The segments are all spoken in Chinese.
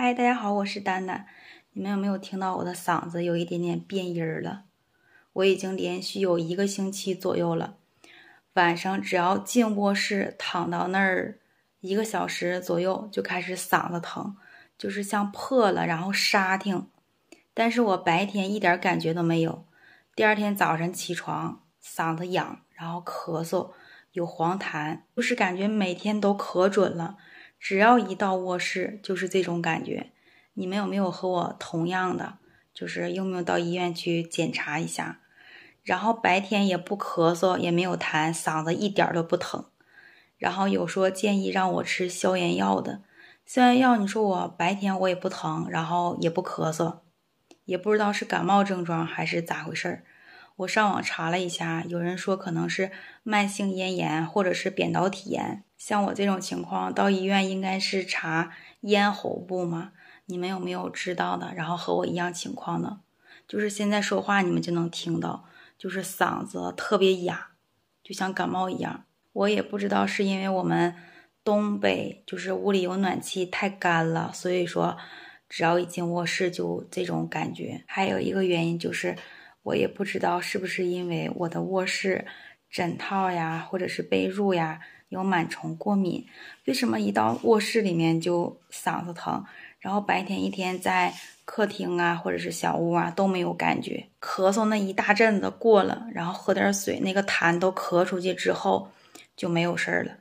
嗨，大家好，我是丹丹。你们有没有听到我的嗓子有一点点变音儿了？我已经连续有1个星期左右了，晚上只要进卧室躺到那儿1个小时左右就开始嗓子疼，就是像破了，然后沙挺。但是我白天一点感觉都没有，第二天早晨起床嗓子痒，然后咳嗽，有黄痰，就是感觉每天都可准了。只要一到卧室就是这种感觉。你们有没有和我同样的？就是有没有到医院去检查一下？然后白天也不咳嗽，也没有痰，嗓子一点都不疼。然后有说建议让我吃消炎药的，消炎药你说我白天我也不疼，然后也不咳嗽，也不知道是感冒症状还是咋回事儿。我上网查了一下，有人说可能是慢性咽炎或者是扁桃体炎。像我这种情况，到医院应该是查咽喉部嘛？你们有没有知道的？然后和我一样情况的，就是现在说话你们就能听到，就是嗓子特别哑，就像感冒一样。我也不知道是因为我们东北就是屋里有暖气太干了，所以说只要一进卧室就这种感觉。还有一个原因就是我也不知道是不是因为我的卧室枕套呀或者是被褥呀有螨虫过敏，为什么一到卧室里面就嗓子疼，然后白天一天在客厅啊或者是小屋啊都没有感觉，咳嗽那一大阵子过了，然后喝点水，那个痰都咳出去之后就没有事儿了。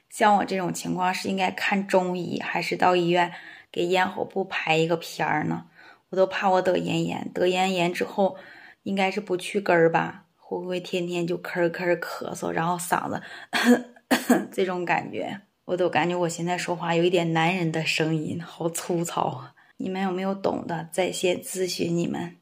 像我这种情况是应该看中医还是到医院给咽喉部拍一个片儿呢？我都怕我得咽炎，得咽炎之后应该是不去根儿吧，会不会天天就咳咳嗽，然后嗓子这种感觉，我都感觉我现在说话有一点男人的声音，好粗糙啊！你们有没有懂的，在线咨询你们。